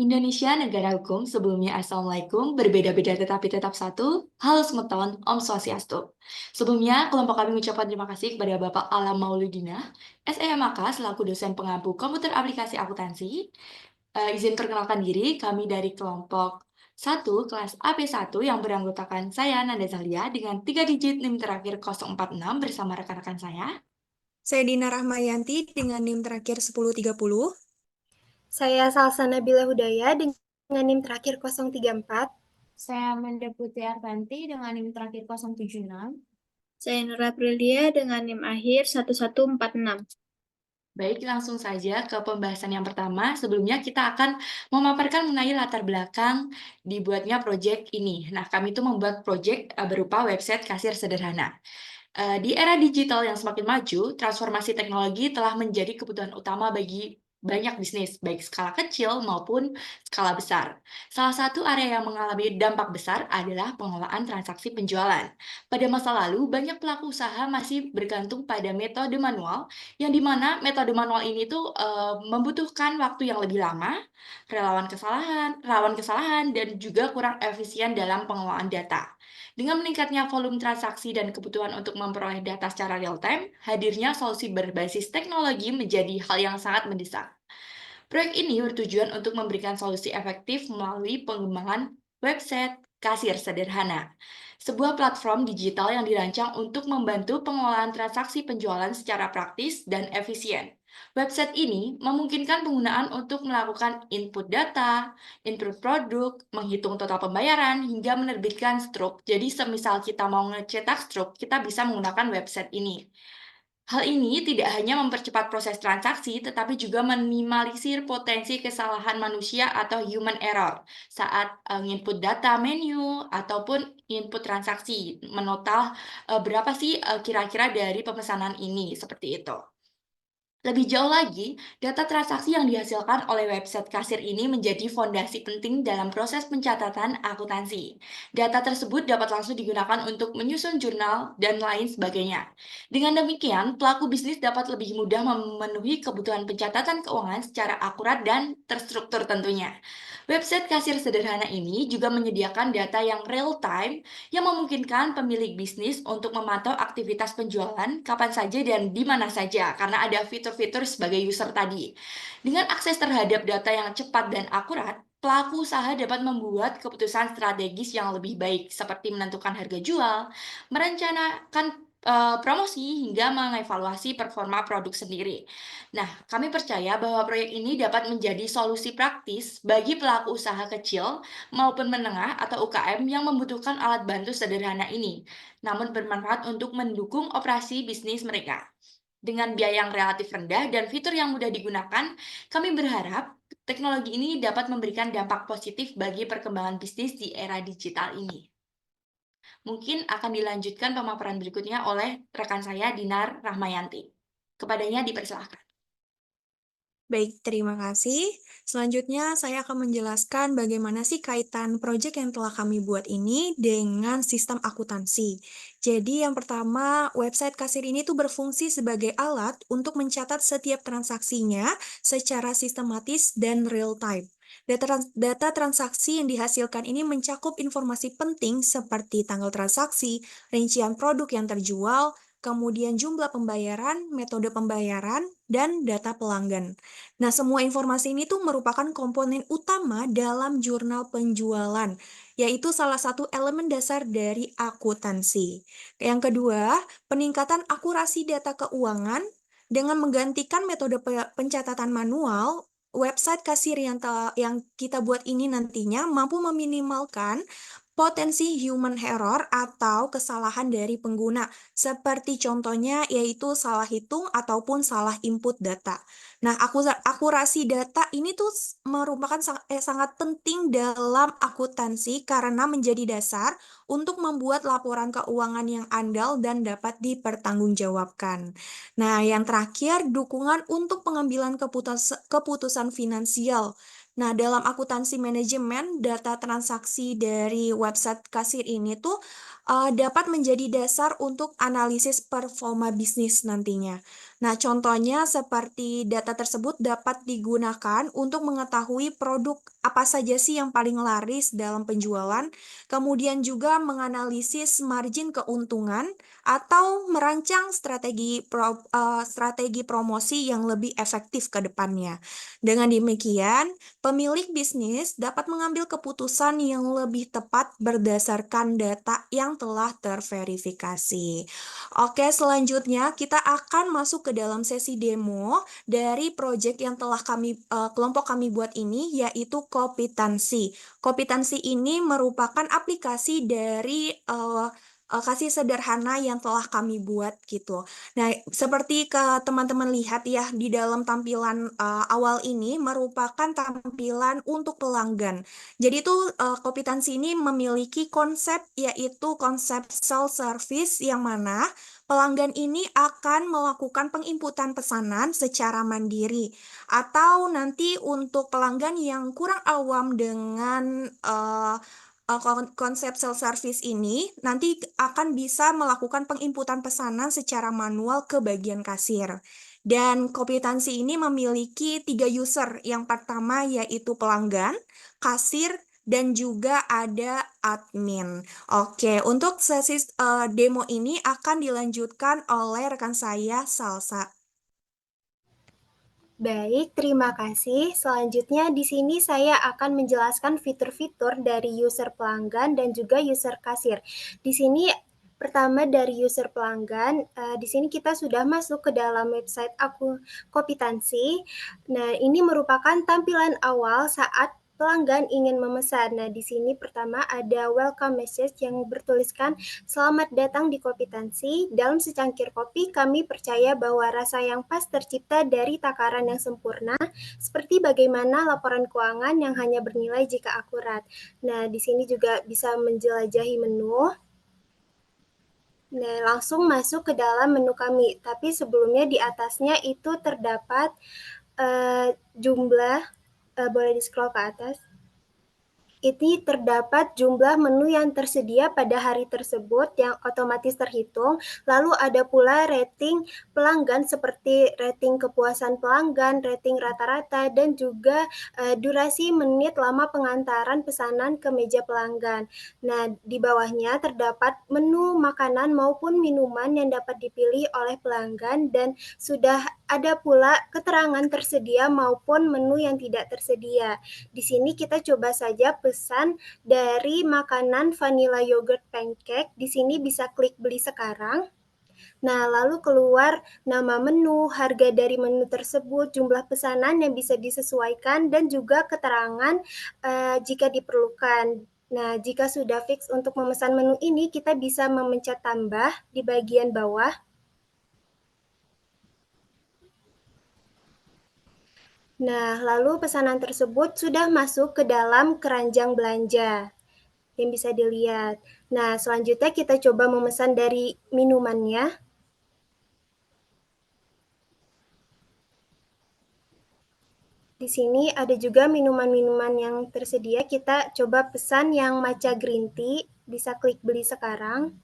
Indonesia negara hukum, sebelumnya Assalamualaikum, berbeda-beda tetapi tetap satu. Halo semeton, Om Swastiastu. Sebelumnya, kelompok kami mengucapkan terima kasih kepada Bapak Alam Mauludina, SEMAK selaku dosen pengampu komputer aplikasi akuntansi. Izin perkenalkan diri, kami dari kelompok 1 kelas AP1 yang beranggotakan saya Nanda Zalia dengan 3 digit NIM terakhir 046 bersama rekan-rekan saya. Saya Dina Rahmayanti dengan NIM terakhir 1030. Saya Salsa Nabila Hudaya dengan NIM terakhir 034. Saya Amanda Putri Artanti dengan NIM terakhir 076. Saya Nur Aprilia dengan NIM akhir 1146. Baik, langsung saja ke pembahasan yang pertama. Sebelumnya kita akan memaparkan mengenai latar belakang dibuatnya proyek ini. Nah, kami itu membuat proyek berupa website kasir sederhana. Di era digital yang semakin maju, transformasi teknologi telah menjadi kebutuhan utama bagi banyak bisnis, baik skala kecil maupun skala besar. Salah satu area yang mengalami dampak besar adalah pengelolaan transaksi penjualan. Pada masa lalu, banyak pelaku usaha masih bergantung pada metode manual, yang dimana metode manual ini tuh membutuhkan waktu yang lebih lama, rawan kesalahan, dan juga kurang efisien dalam pengelolaan data. Dengan meningkatnya volume transaksi dan kebutuhan untuk memperoleh data secara real-time, hadirnya solusi berbasis teknologi menjadi hal yang sangat mendesak. Proyek ini bertujuan untuk memberikan solusi efektif melalui pengembangan website kasir sederhana, sebuah platform digital yang dirancang untuk membantu pengelolaan transaksi penjualan secara praktis dan efisien. Website ini memungkinkan penggunaan untuk melakukan input data, input produk, menghitung total pembayaran, hingga menerbitkan struk. Jadi semisal kita mau ngecetak struk, kita bisa menggunakan website ini. Hal ini tidak hanya mempercepat proses transaksi, tetapi juga meminimalisir potensi kesalahan manusia atau human error saat input data menu ataupun input transaksi, menotal berapa sih kira-kira dari pemesanan ini, seperti itu. Lebih jauh lagi, data transaksi yang dihasilkan oleh website kasir ini menjadi fondasi penting dalam proses pencatatan akuntansi. Data tersebut dapat langsung digunakan untuk menyusun jurnal dan lain sebagainya. Dengan demikian, pelaku bisnis dapat lebih mudah memenuhi kebutuhan pencatatan keuangan secara akurat dan terstruktur tentunya. Website kasir sederhana ini juga menyediakan data yang real-time yang memungkinkan pemilik bisnis untuk memantau aktivitas penjualan kapan saja dan di mana saja karena ada fitur-fitur sebagai user tadi. Dengan akses terhadap data yang cepat dan akurat, pelaku usaha dapat membuat keputusan strategis yang lebih baik seperti menentukan harga jual, merencanakan promosi hingga mengevaluasi performa produk sendiri. Nah, kami percaya bahwa proyek ini dapat menjadi solusi praktis bagi pelaku usaha kecil maupun menengah atau UKM yang membutuhkan alat bantu sederhana ini, namun bermanfaat untuk mendukung operasi bisnis mereka. Dengan biaya yang relatif rendah dan fitur yang mudah digunakan, kami berharap teknologi ini dapat memberikan dampak positif bagi perkembangan bisnis di era digital ini. Mungkin akan dilanjutkan pemaparan berikutnya oleh rekan saya, Dinar Rahmayanti. Kepadanya dipersilahkan. Baik, terima kasih. Selanjutnya saya akan menjelaskan bagaimana sih kaitan proyek yang telah kami buat ini dengan sistem akuntansi. Jadi yang pertama, website kasir ini tuh berfungsi sebagai alat untuk mencatat setiap transaksinya secara sistematis dan real time. Data transaksi yang dihasilkan ini mencakup informasi penting seperti tanggal transaksi, rincian produk yang terjual, kemudian jumlah pembayaran, metode pembayaran, dan data pelanggan. Nah, semua informasi ini tuh merupakan komponen utama dalam jurnal penjualan, yaitu salah satu elemen dasar dari akuntansi. Yang kedua, peningkatan akurasi data keuangan dengan menggantikan metode pencatatan manual. Website kasir yang kita buat ini nantinya mampu meminimalkan potensi human error atau kesalahan dari pengguna, seperti contohnya yaitu salah hitung ataupun salah input data. Nah, akurasi data ini tuh merupakan sangat penting dalam akuntansi karena menjadi dasar untuk membuat laporan keuangan yang andal dan dapat dipertanggungjawabkan. Nah, yang terakhir, dukungan untuk pengambilan keputusan finansial. Nah, dalam akuntansi manajemen, data transaksi dari website kasir ini tuh dapat menjadi dasar untuk analisis performa bisnis nantinya. Nah, contohnya seperti data tersebut dapat digunakan untuk mengetahui produk apa saja sih yang paling laris dalam penjualan, kemudian juga menganalisis margin keuntungan, atau merancang strategi promosi yang lebih efektif ke depannya. Dengan demikian, pemilik bisnis dapat mengambil keputusan yang lebih tepat berdasarkan data yang telah terverifikasi. Oke, selanjutnya kita akan masuk ke dalam sesi demo dari proyek yang telah kelompok kami buat ini, yaitu Kopitansi. Kopitansi ini merupakan aplikasi dari kasih sederhana yang telah kami buat gitu. Nah, seperti teman-teman lihat ya, di dalam tampilan awal ini merupakan tampilan untuk pelanggan. Jadi itu Kopitansi ini memiliki konsep, yaitu konsep self-service, yang mana pelanggan ini akan melakukan penginputan pesanan secara mandiri. Atau nanti untuk pelanggan yang kurang awam dengan konsep self-service ini, nanti akan bisa melakukan penginputan pesanan secara manual ke bagian kasir. Dan Kopitansi ini memiliki 3 user. Yang pertama yaitu pelanggan, kasir, dan juga ada admin. Oke, untuk sesi demo ini akan dilanjutkan oleh rekan saya, Salsa. Baik, terima kasih. Selanjutnya di sini saya akan menjelaskan fitur-fitur dari user pelanggan dan juga user kasir. Di sini pertama dari user pelanggan, di sini kita sudah masuk ke dalam website Kopitansi. Nah, ini merupakan tampilan awal saat pelanggan ingin memesan. Nah, di sini pertama ada welcome message yang bertuliskan selamat datang di Kopitansi. Dalam secangkir kopi, kami percaya bahwa rasa yang pas tercipta dari takaran yang sempurna, seperti bagaimana laporan keuangan yang hanya bernilai jika akurat. Nah, di sini juga bisa menjelajahi menu. Nah, langsung masuk ke dalam menu kami. Tapi sebelumnya di atasnya itu terdapat jumlah, boleh di-scroll ke atas. Ini terdapat jumlah menu yang tersedia pada hari tersebut yang otomatis terhitung. Lalu ada pula rating pelanggan seperti rating kepuasan pelanggan, rating rata-rata, dan juga durasi menit lama pengantaran pesanan ke meja pelanggan. Nah, di bawahnya terdapat menu makanan maupun minuman yang dapat dipilih oleh pelanggan, dan sudah ada pula keterangan tersedia maupun menu yang tidak tersedia. Di sini kita coba saja pesan dari makanan vanilla yogurt pancake. Di sini bisa klik beli sekarang. Nah, lalu keluar nama menu, harga dari menu tersebut, jumlah pesanan yang bisa disesuaikan, dan juga keterangan jika diperlukan. Nah, jika sudah fix untuk memesan menu ini, kita bisa memencet tambah di bagian bawah. Nah, lalu pesanan tersebut sudah masuk ke dalam keranjang belanja yang bisa dilihat. Nah, selanjutnya kita coba memesan dari minumannya. Di sini ada juga minuman-minuman yang tersedia. Kita coba pesan yang matcha green tea, bisa klik beli sekarang.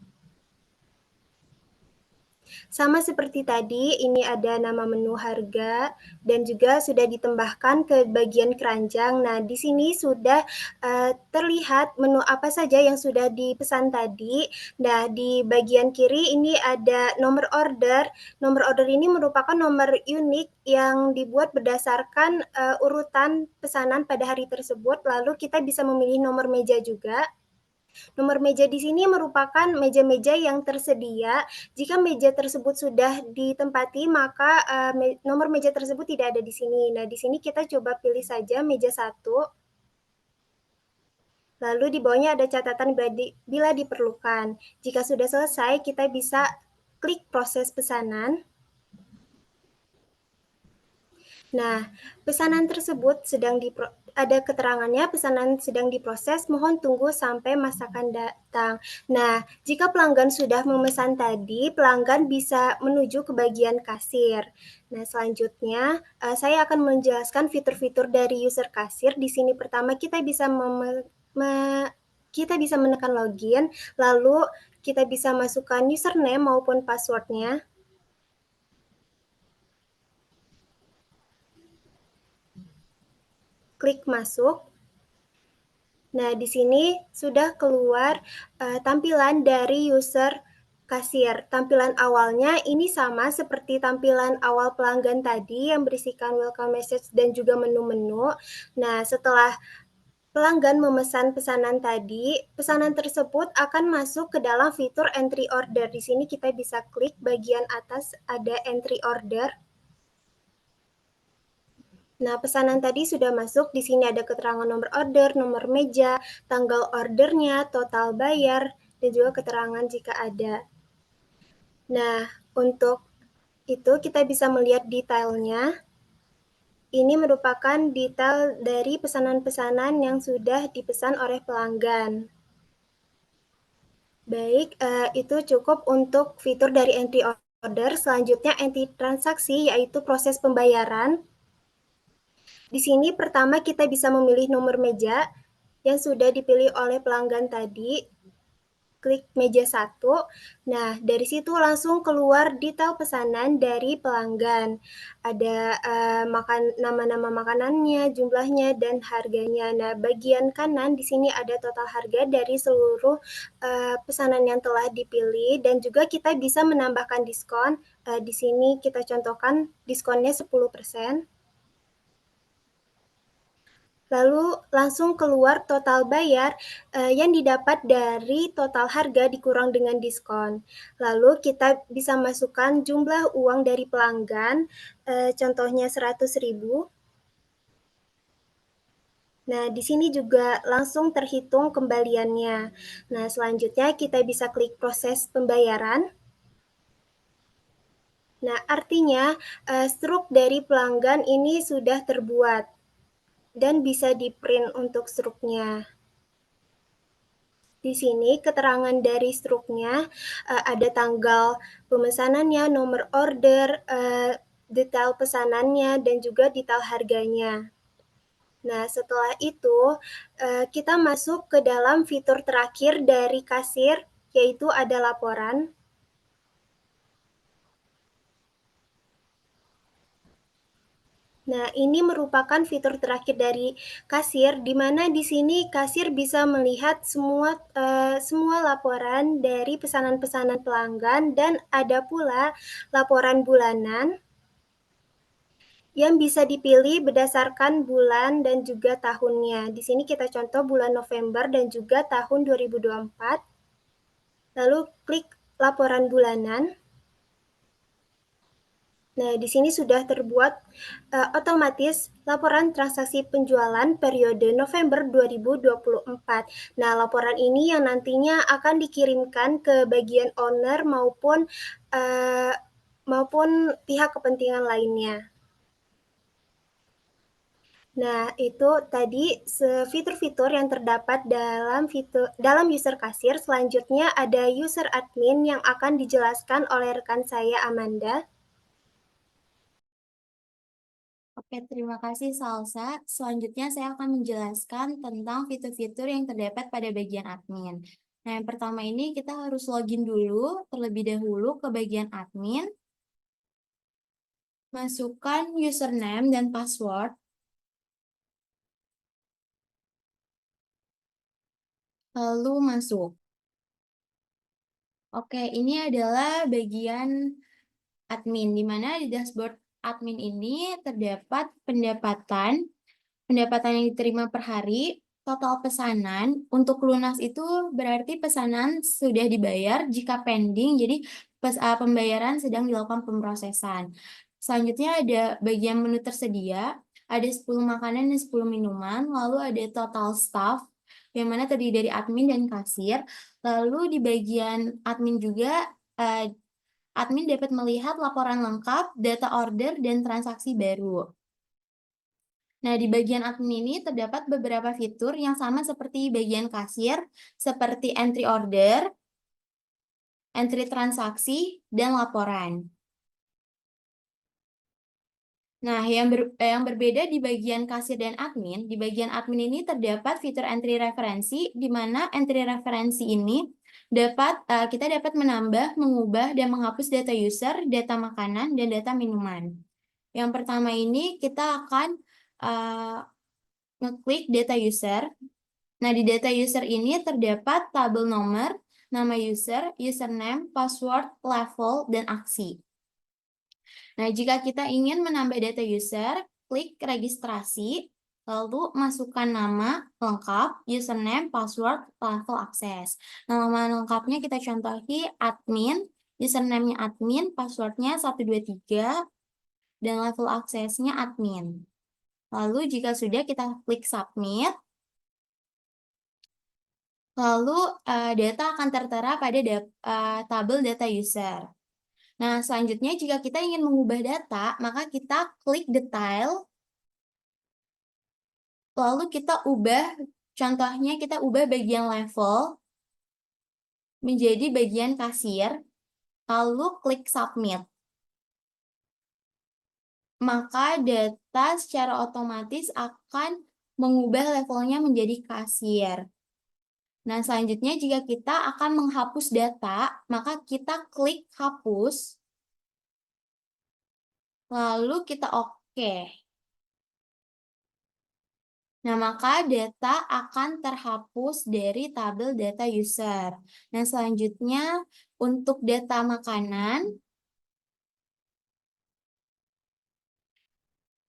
Sama seperti tadi, ini ada nama menu, harga, dan juga sudah ditambahkan ke bagian keranjang. Nah, di sini sudah terlihat menu apa saja yang sudah dipesan tadi. Nah, di bagian kiri ini ada nomor order. Nomor order ini merupakan nomor unik yang dibuat berdasarkan urutan pesanan pada hari tersebut. Lalu kita bisa memilih nomor meja juga. Nomor meja di sini merupakan meja-meja yang tersedia. Jika meja tersebut sudah ditempati, maka nomor meja tersebut tidak ada di sini. Nah, di sini kita coba pilih saja meja 1. Lalu di bawahnya ada catatan bila diperlukan. Jika sudah selesai, kita bisa klik proses pesanan. Nah, pesanan tersebut ada keterangannya, pesanan sedang diproses, mohon tunggu sampai masakan datang. Nah, jika pelanggan sudah memesan tadi, pelanggan bisa menuju ke bagian kasir. Nah, selanjutnya saya akan menjelaskan fitur-fitur dari user kasir. Di sini pertama kita bisa menekan login, lalu kita bisa masukkan username maupun passwordnya. Klik masuk. Nah, di sini sudah keluar tampilan dari user kasir. Tampilan awalnya ini sama seperti tampilan awal pelanggan tadi yang berisikan welcome message dan juga menu-menu. Nah, setelah pelanggan memesan pesanan tadi, pesanan tersebut akan masuk ke dalam fitur entry order. Di sini kita bisa klik bagian atas ada entry order. Nah, pesanan tadi sudah masuk. Di sini ada keterangan nomor order, nomor meja, tanggal ordernya, total bayar, dan juga keterangan jika ada. Nah, untuk itu kita bisa melihat detailnya. Ini merupakan detail dari pesanan-pesanan yang sudah dipesan oleh pelanggan. Baik, itu cukup untuk fitur dari entry order. Selanjutnya entry transaksi, yaitu proses pembayaran. Di sini pertama kita bisa memilih nomor meja yang sudah dipilih oleh pelanggan tadi. Klik meja 1. Nah, dari situ langsung keluar detail pesanan dari pelanggan. Ada nama-nama makanannya, jumlahnya, dan harganya. Nah, bagian kanan di sini ada total harga dari seluruh pesanan yang telah dipilih, dan juga kita bisa menambahkan diskon. Di sini kita contohkan diskonnya 10%. Lalu langsung keluar total bayar yang didapat dari total harga dikurang dengan diskon. Lalu kita bisa masukkan jumlah uang dari pelanggan, contohnya 100.000. Nah, di sini juga langsung terhitung kembaliannya. Nah, selanjutnya kita bisa klik proses pembayaran. Nah, artinya struk dari pelanggan ini sudah terbuat dan bisa di-print untuk struknya. Di sini keterangan dari struknya ada tanggal pemesanannya, nomor order, detail pesanannya, dan juga detail harganya. Nah, setelah itu kita masuk ke dalam fitur terakhir dari kasir, yaitu ada laporan. Nah, ini merupakan fitur terakhir dari kasir, di mana di sini kasir bisa melihat semua laporan dari pesanan-pesanan pelanggan, dan ada pula laporan bulanan yang bisa dipilih berdasarkan bulan dan juga tahunnya. Di sini kita contoh bulan November dan juga tahun 2024. Lalu klik laporan bulanan. Nah, di sini sudah terbuat otomatis laporan transaksi penjualan periode November 2024. Nah, laporan ini yang nantinya akan dikirimkan ke bagian owner maupun pihak kepentingan lainnya. Nah, itu tadi fitur-fitur yang terdapat dalam user kasir. Selanjutnya ada user admin yang akan dijelaskan oleh rekan saya, Amanda. Oke, terima kasih Salsa. Selanjutnya saya akan menjelaskan tentang fitur-fitur yang terdapat pada bagian admin. Nah, yang pertama ini kita harus login dulu terlebih dahulu ke bagian admin. Masukkan username dan password. Lalu masuk. Oke, ini adalah bagian admin, di mana di dashboard admin ini terdapat pendapatan yang diterima per hari, total pesanan. Untuk lunas itu berarti pesanan sudah dibayar, jika pending, jadi pembayaran sedang dilakukan pemrosesan. Selanjutnya ada bagian menu tersedia, ada 10 makanan dan 10 minuman, lalu ada total staff, yang mana terdiri dari admin dan kasir. Lalu di bagian admin juga, admin dapat melihat laporan lengkap, data order, dan transaksi baru. Nah, di bagian admin ini terdapat beberapa fitur yang sama seperti bagian kasir, seperti entry order, entry transaksi, dan laporan. Nah, yang berbeda di bagian kasir dan admin, di bagian admin ini terdapat fitur entry referensi, di mana entry referensi ini Kita dapat menambah, mengubah, dan menghapus data user, data makanan, dan data minuman. Yang pertama ini kita akan ngeklik data user. Nah, di data user ini terdapat tabel nomor, nama user, username, password, level, dan aksi. Nah, jika kita ingin menambah data user, klik registrasi, lalu masukkan nama lengkap, username, password, level akses. Nama lengkapnya kita contohi admin, username-nya admin, password-nya 123, dan level aksesnya admin. Lalu jika sudah, kita klik submit. Lalu data akan tertera pada tabel data user. Nah, selanjutnya jika kita ingin mengubah data, maka kita klik detail, lalu kita ubah, contohnya kita ubah bagian level menjadi bagian kasir, lalu klik submit. Maka data secara otomatis akan mengubah levelnya menjadi kasir. Nah, selanjutnya jika kita akan menghapus data, maka kita klik hapus, lalu kita oke. Nah, maka data akan terhapus dari tabel data user. Nah, selanjutnya untuk data makanan,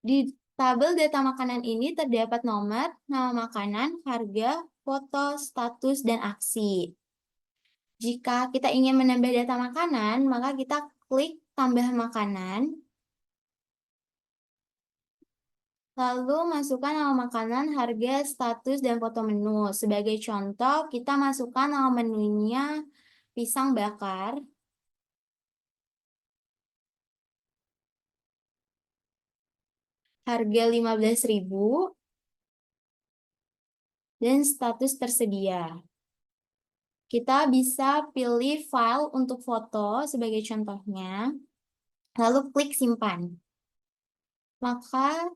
di tabel data makanan ini terdapat nomor, nama makanan, harga, foto, status, dan aksi. Jika kita ingin menambah data makanan, maka kita klik tambah makanan, lalu masukkan nama makanan, harga, status, dan foto menu. Sebagai contoh, kita masukkan nama menunya pisang bakar. Harga 15.000 dan status tersedia. Kita bisa pilih file untuk foto sebagai contohnya, lalu klik simpan. Maka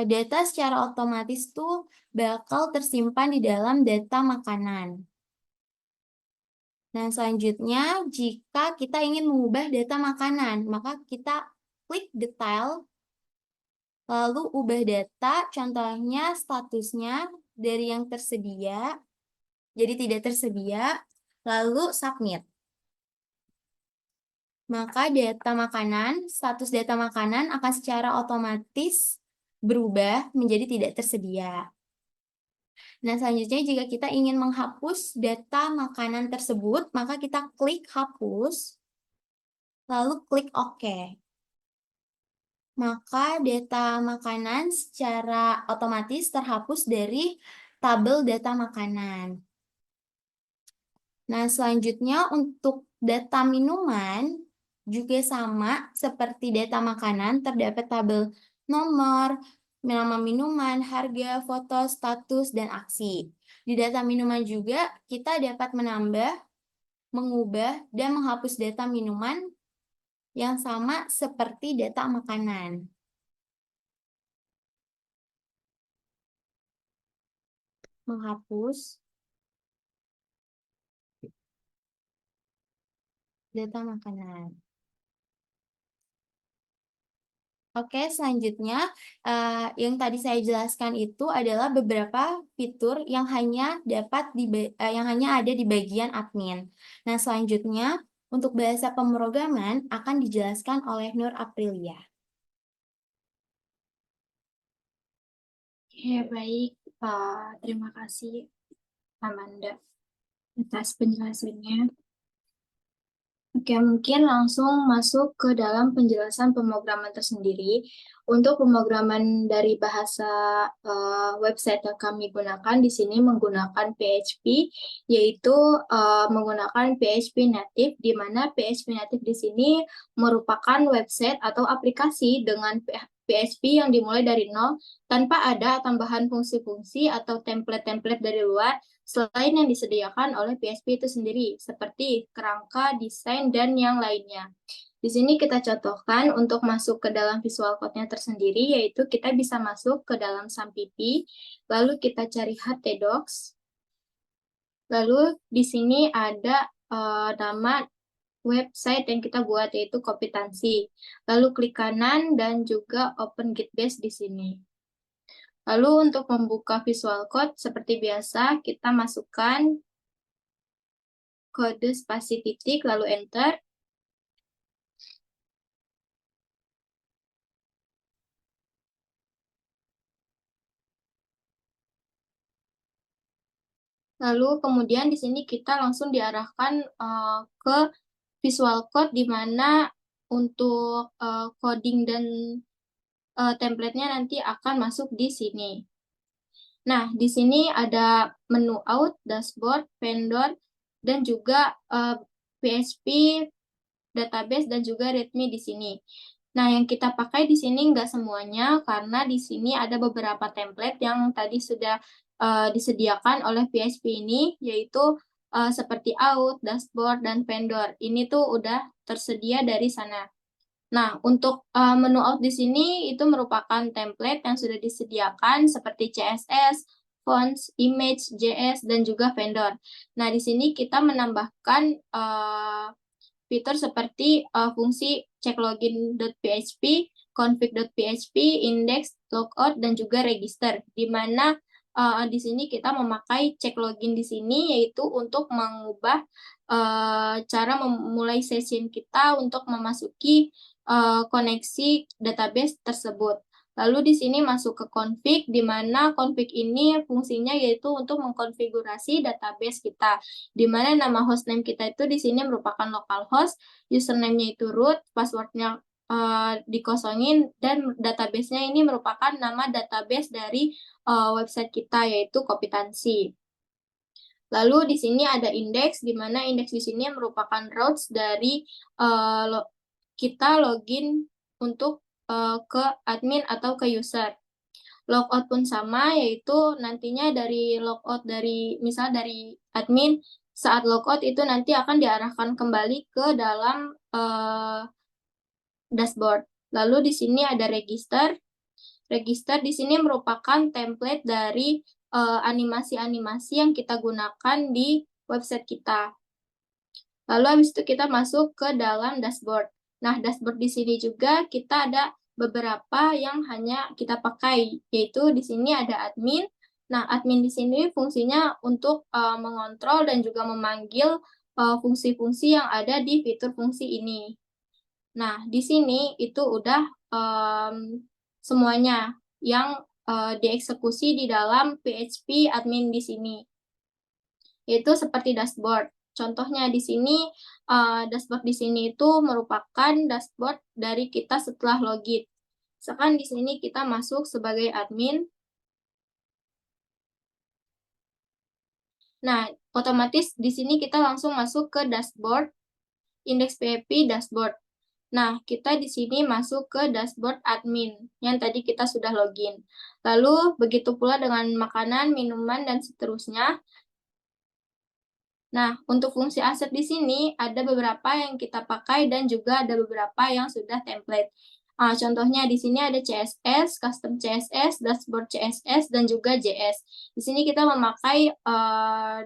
data secara otomatis tuh bakal tersimpan di dalam data makanan. Nah, selanjutnya jika kita ingin mengubah data makanan, maka kita klik detail, lalu ubah data, contohnya statusnya dari yang tersedia, jadi tidak tersedia, lalu submit. Maka data makanan, status data makanan akan secara otomatis berubah menjadi tidak tersedia. Nah, selanjutnya jika kita ingin menghapus data makanan tersebut, maka kita klik hapus, lalu klik OK. Maka data makanan secara otomatis terhapus dari tabel data makanan. Nah, selanjutnya untuk data minuman juga sama seperti data makanan, terdapat tabel nomor, nama minuman, harga, foto, status, dan aksi. Di data minuman juga kita dapat menambah, mengubah, dan menghapus data minuman yang sama seperti data makanan. Menghapus data makanan. Oke, selanjutnya yang tadi saya jelaskan itu adalah beberapa fitur yang hanya ada di bagian admin. Nah, selanjutnya untuk bahasa pemrograman akan dijelaskan oleh Nur Aprilia. Ya, baik. Terima kasih, Amanda, atas penjelasannya. Oke, mungkin langsung masuk ke dalam penjelasan pemrograman tersendiri. Untuk pemrograman dari bahasa website yang kami gunakan di sini menggunakan PHP, yaitu menggunakan PHP native, di mana PHP native di sini merupakan website atau aplikasi dengan PHP yang dimulai dari nol, tanpa ada tambahan fungsi-fungsi atau template-template dari luar, selain yang disediakan oleh PHP itu sendiri, seperti kerangka, desain, dan yang lainnya. Di sini kita contohkan untuk masuk ke dalam visual code-nya tersendiri, yaitu kita bisa masuk ke dalam SAMPP, lalu kita cari htdocs, Lalu di sini ada nama website yang kita buat, yaitu Kompetensi. Lalu klik kanan dan juga open Gitbase di sini. Lalu untuk membuka visual code seperti biasa, kita masukkan kode spasi titik lalu enter. Lalu kemudian di sini kita langsung diarahkan ke visual code di mana untuk coding dan template-nya nanti akan masuk di sini. Nah, di sini ada menu out, dashboard, vendor, dan juga PHP, database, dan juga README di sini. Nah, yang kita pakai di sini nggak semuanya, karena di sini ada beberapa template yang tadi sudah disediakan oleh PHP ini, yaitu seperti out, dashboard, dan vendor. Ini tuh udah tersedia dari sana. Nah, untuk menu out di sini itu merupakan template yang sudah disediakan seperti CSS, fonts, image, JS, dan juga vendor. Nah, di sini kita menambahkan fitur seperti fungsi checklogin.php, config.php, index, logout, dan juga register, di mana di sini kita memakai checklogin di sini, yaitu untuk mengubah cara memulai session kita untuk memasuki koneksi database tersebut. Lalu di sini masuk ke config, di mana config ini fungsinya yaitu untuk mengkonfigurasi database kita, di mana nama hostname kita itu di sini merupakan localhost, username-nya itu root, password-nya dikosongin, dan database-nya ini merupakan nama database dari website kita, yaitu Kompetensi. Lalu di sini ada indeks, di mana indeks di sini merupakan routes dari kita login untuk ke admin atau ke user. Logout pun sama, yaitu nantinya dari logout dari misal dari admin, saat logout itu nanti akan diarahkan kembali ke dalam dashboard. Lalu di sini ada register. Register di sini merupakan template dari animasi-animasi yang kita gunakan di website kita. Lalu habis itu kita masuk ke dalam dashboard. Nah, dashboard di sini juga kita ada beberapa yang hanya kita pakai, yaitu di sini ada admin. Nah, admin di sini fungsinya untuk mengontrol dan juga memanggil fungsi-fungsi yang ada di fitur fungsi ini. Nah, di sini itu udah semuanya yang dieksekusi di dalam PHP admin di sini, yaitu seperti dashboard. Contohnya di sini, dashboard di sini itu merupakan dashboard dari kita setelah login. Misalkan di sini kita masuk sebagai admin. Nah, otomatis di sini kita langsung masuk ke dashboard, indeks PHP dashboard. Nah, kita di sini masuk ke dashboard admin yang tadi kita sudah login. Lalu, begitu pula dengan makanan, minuman, dan seterusnya. Nah, untuk fungsi aset di sini ada beberapa yang kita pakai dan juga ada beberapa yang sudah template. Contohnya di sini ada CSS, custom CSS, dashboard CSS, dan juga JS. Di sini kita memakai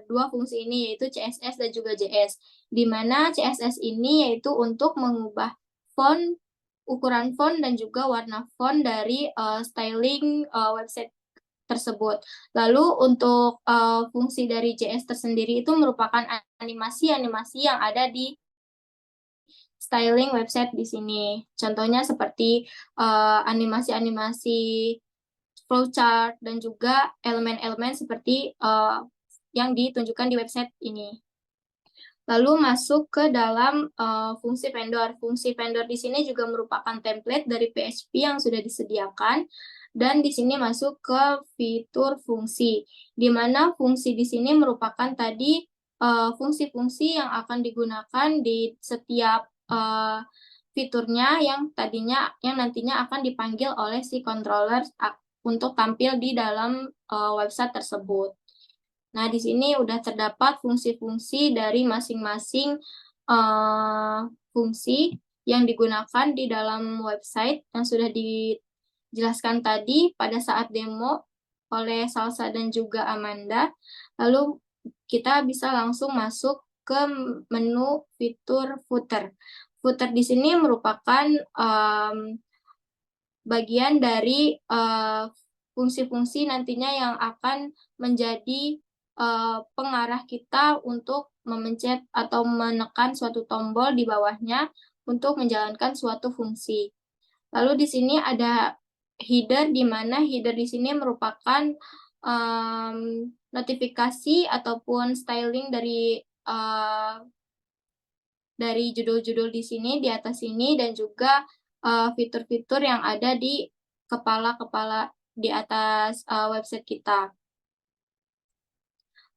dua fungsi ini, yaitu CSS dan juga JS. Di mana CSS ini yaitu untuk mengubah font, ukuran font, dan juga warna font dari styling website tersebut. Lalu untuk fungsi dari JS tersendiri itu merupakan animasi-animasi yang ada di styling website di sini. Contohnya seperti animasi-animasi flowchart dan juga elemen-elemen seperti yang ditunjukkan di website ini. Lalu masuk ke dalam fungsi vendor. Fungsi vendor di sini juga merupakan template dari PHP yang sudah disediakan. Dan di sini masuk ke fitur fungsi, di mana fungsi di sini merupakan tadi fungsi-fungsi yang akan digunakan di setiap fiturnya yang nantinya akan dipanggil oleh si controller untuk tampil di dalam website tersebut. Nah, di sini udah terdapat fungsi-fungsi dari masing-masing fungsi yang digunakan di dalam website yang sudah dijelaskan tadi pada saat demo oleh Salsa dan juga Amanda. Lalu kita bisa langsung masuk ke menu fitur footer. Footer di sini merupakan bagian dari fungsi-fungsi nantinya yang akan menjadi pengarah kita untuk memencet atau menekan suatu tombol di bawahnya untuk menjalankan suatu fungsi. Lalu di sini ada header, di mana header di sini merupakan notifikasi ataupun styling dari judul-judul di sini, di atas sini, dan juga fitur-fitur yang ada di kepala-kepala di atas website kita.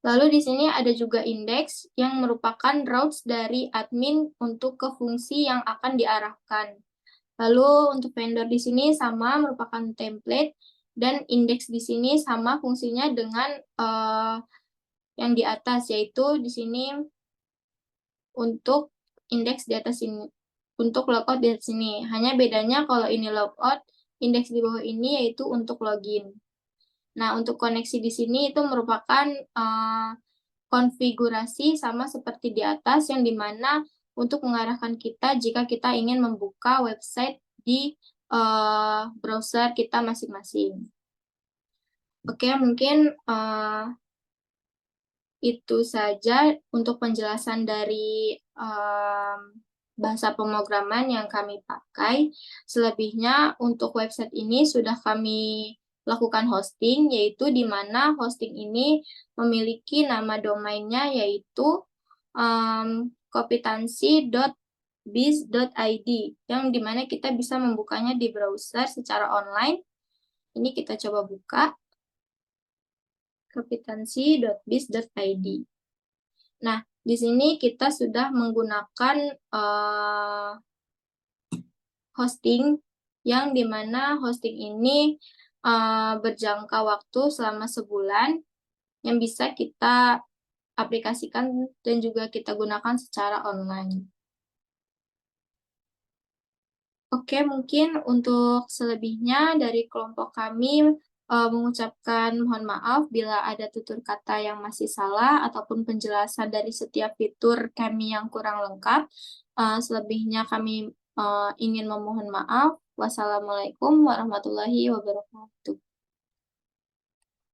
Lalu di sini ada juga indeks yang merupakan routes dari admin untuk ke fungsi yang akan diarahkan. Lalu untuk vendor di sini sama merupakan template, dan indeks di sini sama fungsinya dengan yang di atas, yaitu di sini untuk indeks di atas sini, untuk logout di atas sini. Hanya bedanya kalau ini logout, indeks di bawah ini yaitu untuk login. Nah, untuk koneksi di sini itu merupakan konfigurasi sama seperti di atas, yang dimana untuk mengarahkan kita jika kita ingin membuka website di browser kita masing-masing. Oke, mungkin itu saja untuk penjelasan dari bahasa pemrograman yang kami pakai. Selebihnya untuk website ini sudah kami lakukan hosting, yaitu di mana hosting ini memiliki nama domainnya yaitu kompetensi.biz.id, yang dimana kita bisa membukanya di browser secara online. Ini kita coba buka, kompetensi.biz.id. Nah, di sini kita sudah menggunakan hosting, yang dimana hosting ini berjangka waktu selama sebulan, yang bisa kita aplikasikan dan juga kita gunakan secara online. Oke, mungkin untuk selebihnya dari kelompok kami mengucapkan mohon maaf bila ada tutur kata yang masih salah ataupun penjelasan dari setiap fitur kami yang kurang lengkap. Selebihnya kami ingin memohon maaf. Wassalamualaikum warahmatullahi wabarakatuh.